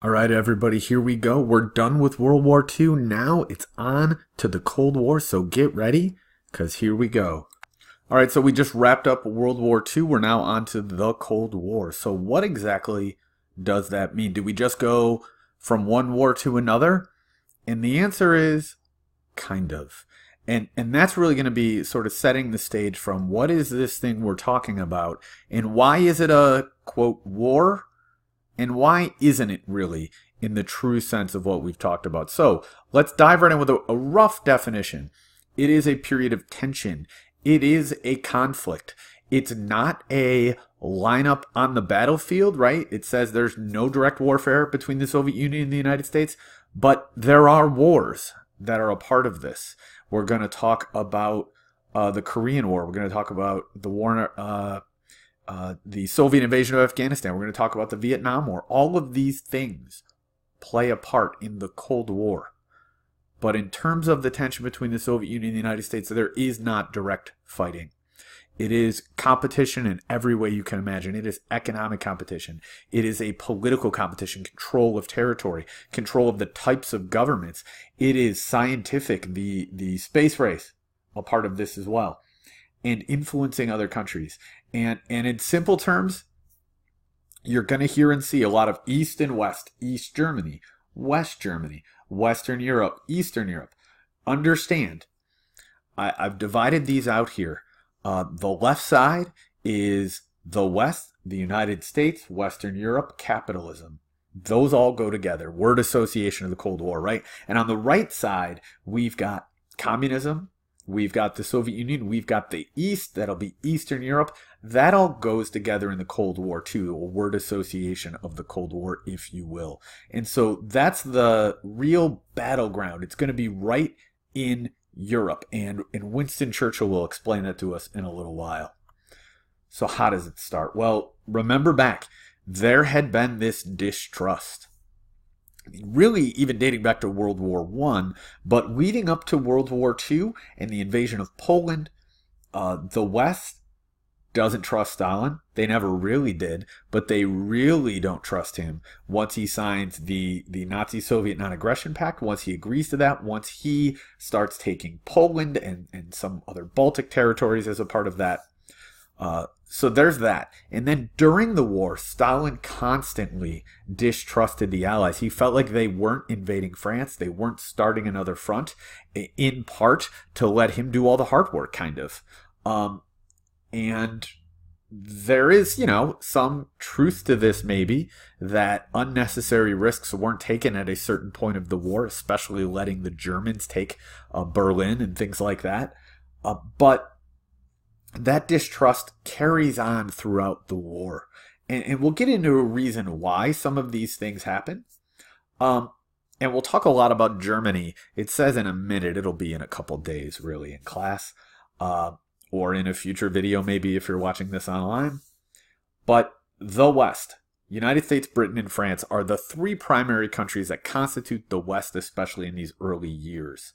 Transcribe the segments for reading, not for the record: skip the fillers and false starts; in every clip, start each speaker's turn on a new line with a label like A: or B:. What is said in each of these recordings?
A: All right, everybody, here we go. We're done with World War II. Now it's on to the Cold War, so get ready, because here we go. All right, so we just wrapped up World War II. We're now on to the Cold War. So what exactly does that mean? Do we just go from one war to another? And the answer is kind of. And that's really going to be sort of setting the stage from what is this thing we're talking about, and why is it a, quote, war? And why isn't it really in the true sense of what we've talked about? So let's dive right in with a rough definition. It is a period of tension. It is a conflict. It's not a lineup on the battlefield, right? It says there's no direct warfare between the Soviet Union and the United States, but there are wars that are a part of this. We're going to talk about the Korean War. We're going to talk about the war the Soviet invasion of Afghanistan. We're going to talk about the Vietnam War. All of these things play a part in the Cold War. But in terms of the tension between the Soviet Union and the United States, there is not direct fighting. It is competition in every way you can imagine. It is economic competition. It is a political competition, control of territory, control of the types of governments. It is scientific, the space race, a part of this as well, and influencing other countries. And in simple terms, you're going to hear and see a lot of East and West. East Germany, Western Europe, Eastern Europe. Understand, I've divided these out here. The left side is the West, the United States, Western Europe, capitalism. Those all go together. Word association of the Cold War, right? And on the right side, we've got communism. We've got the Soviet Union. We've got the East. That'll be Eastern Europe. That all goes together in the Cold War too, a word association of the Cold War, if you will. And so that's the real battleground. It's going to be right in Europe. And Winston Churchill will explain that to us in a little while. So how does it start? Well, remember back, there had been this distrust. Really even dating back to World War I, but leading up to World War II and the invasion of Poland, the West doesn't trust Stalin. They never really did, but they really don't trust him once he signs the Nazi-Soviet non-aggression pact, once he agrees to that, once he starts taking Poland and some other Baltic territories as a part of that. So there's that. And then during the war, Stalin constantly distrusted the Allies. He felt like they weren't invading France. They weren't starting another front, in part to let him do all the hard work, kind of. And there is, some truth to this maybe, that unnecessary risks weren't taken at a certain point of the war, especially letting the Germans take Berlin and things like that. But that distrust carries on throughout the war. And we'll get into a reason why some of these things happen. And we'll talk a lot about Germany. It says in a minute, it'll be in a couple days, really, in class. Or in a future video, maybe if you're watching this online. But the West, United States, Britain, and France are the three primary countries that constitute the West, especially in these early years.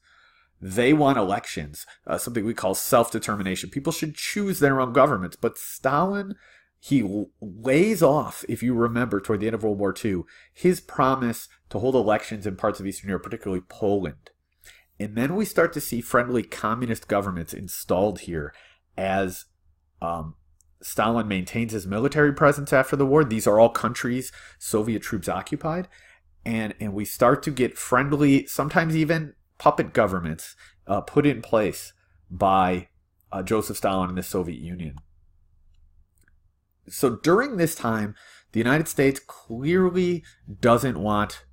A: They want elections, something we call self-determination. People should choose their own governments. But Stalin, he lays off, if you remember, toward the end of World War II, his promise to hold elections in parts of Eastern Europe, particularly Poland. And then we start to see friendly communist governments installed here as Stalin maintains his military presence after the war. These are all countries Soviet troops occupied. And we start to get friendly, sometimes even puppet governments put in place by Joseph Stalin and the Soviet Union. So during this time, the United States clearly doesn't want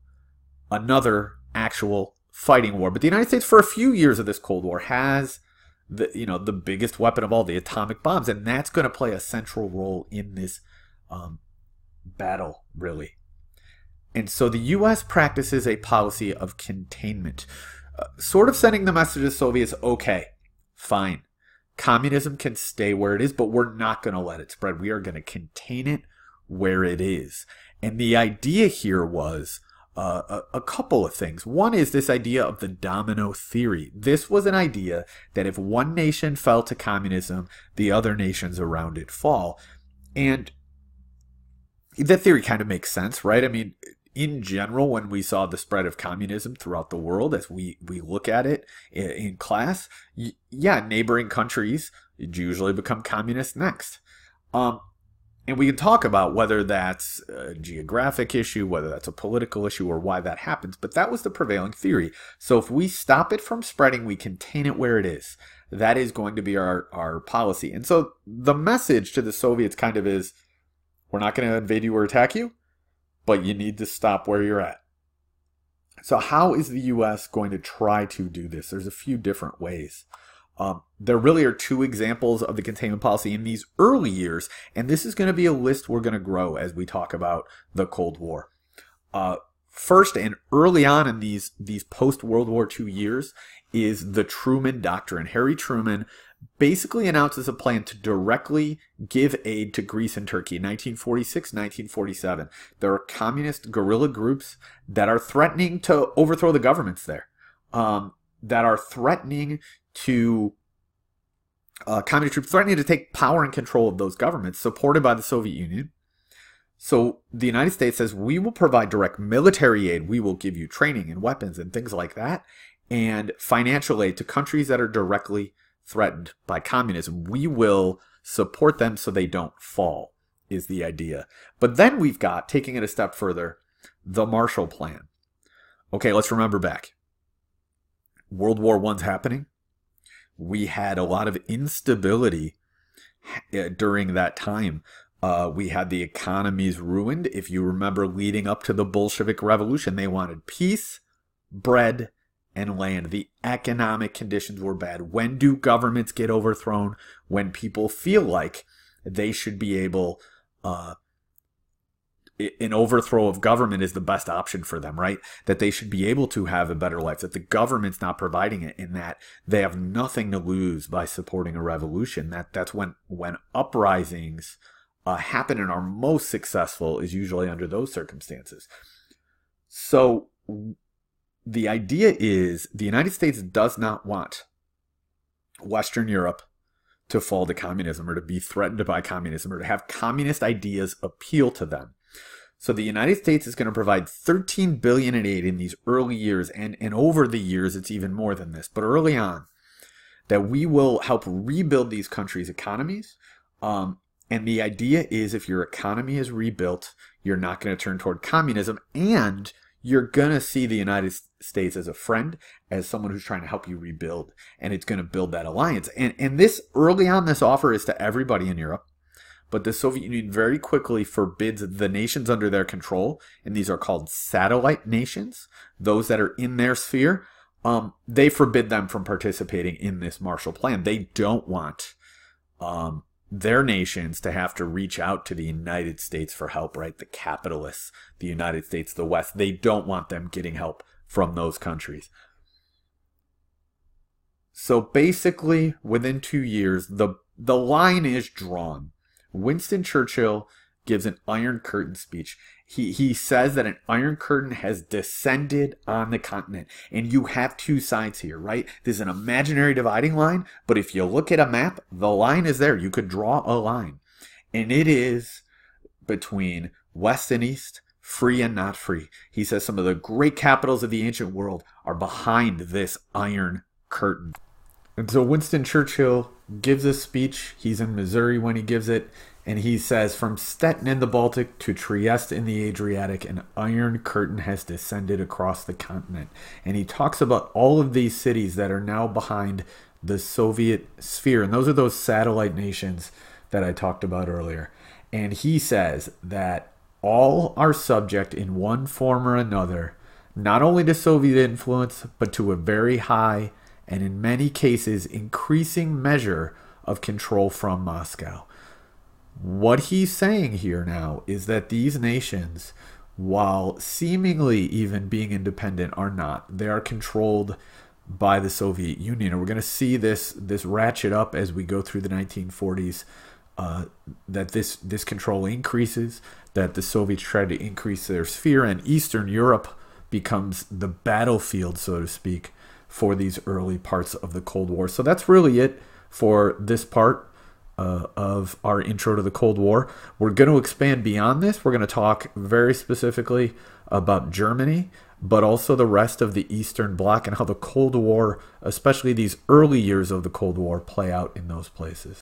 A: another actual fighting war. But the United States, for a few years of this Cold War, has the biggest weapon of all, the atomic bombs. And that's going to play a central role in this battle, really. And so the U.S. practices a policy of containment, sort of sending the message to the Soviets, okay, fine. Communism can stay where it is, but we're not going to let it spread. We are going to contain it where it is. And the idea here was a couple of things. One is this idea of the domino theory. This was an idea that if one nation fell to communism, the other nations around it fall. And that theory kind of makes sense, right? I mean, in general, when we saw the spread of communism throughout the world, as we look at it in class, yeah, neighboring countries usually become communist next. And we can talk about whether that's a geographic issue, whether that's a political issue, or why that happens. But that was the prevailing theory. So if we stop it from spreading, we contain it where it is. That is going to be our policy. And so the message to the Soviets kind of is, we're not going to invade you or attack you, but you need to stop where you're at. So how is the U.S. going to try to do this? There's a few different ways. There really are two examples of the containment policy in these early years, and this is going to be a list we're going to grow as we talk about the Cold War. First, and early on in these post-World War II years, is the Truman Doctrine. Harry Truman basically announces a plan to directly give aid to Greece and Turkey in 1946, 1947. There are communist guerrilla groups that are threatening to overthrow the governments there, that are threatening to communist troops threatening to take power and control of those governments, supported by the Soviet Union. So the United States says, we will provide direct military aid. We will give you training and weapons and things like that, and financial aid to countries that are directly threatened by communism. We will support them so they don't fall, is the idea. But then we've got, taking it a step further, the Marshall Plan. Okay, let's remember back. World War I's happening. We had a lot of instability during that time. We had the economies ruined. If you remember, leading up to the Bolshevik Revolution, they wanted peace, bread, and land. The economic conditions were bad. When do governments get overthrown? When people feel like they should be able, an overthrow of government is the best option for them, right? That they should be able to have a better life, that the government's not providing it, in that they have nothing to lose by supporting a revolution. That's when uprisings happen and are most successful, is usually under those circumstances. So the idea is the United States does not want Western Europe to fall to communism, or to be threatened by communism, or to have communist ideas appeal to them. So the United States is going to provide $13 billion in aid in these early years, and over the years it's even more than this. But early on, that we will help rebuild these countries' economies. And the idea is, if your economy is rebuilt, you're not going to turn toward communism, and you're going to see the United States as a friend, as someone who's trying to help you rebuild, and it's going to build that alliance. And this, early on, this offer is to everybody in Europe. But the Soviet Union very quickly forbids the nations under their control, and these are called satellite nations, those that are in their sphere. They forbid them from participating in this Marshall Plan. They don't want their nations to have to reach out to the United States for help, right? The capitalists, the United States, the West, they don't want them getting help from those countries. So basically, within 2 years, the line is drawn. Winston Churchill gives an Iron Curtain speech. He says that an Iron Curtain has descended on the continent. And you have two sides here, right? There's an imaginary dividing line, but if you look at a map, the line is there. You could draw a line. And it is between West and East, free and not free. He says some of the great capitals of the ancient world are behind this Iron Curtain. And so Winston Churchill gives a speech. He's in Missouri when he gives it. And he says, from Stettin in the Baltic to Trieste in the Adriatic, an Iron Curtain has descended across the continent. And he talks about all of these cities that are now behind the Soviet sphere. And those are those satellite nations that I talked about earlier. And he says that all are subject in one form or another, not only to Soviet influence, but to a very high and in many cases increasing measure of control from Moscow. What he's saying here now is that these nations, while seemingly even being independent, are not. They are controlled by the Soviet Union. And we're going to see this ratchet up as we go through the 1940s, that this control increases, that the Soviets try to increase their sphere, and Eastern Europe becomes the battlefield, so to speak, for these early parts of the Cold War. So that's really it for this part of our intro to the Cold War. We're going to expand beyond this. We're going to talk very specifically about Germany, but also the rest of the Eastern Bloc and how the Cold War, especially these early years of the Cold War, play out in those places.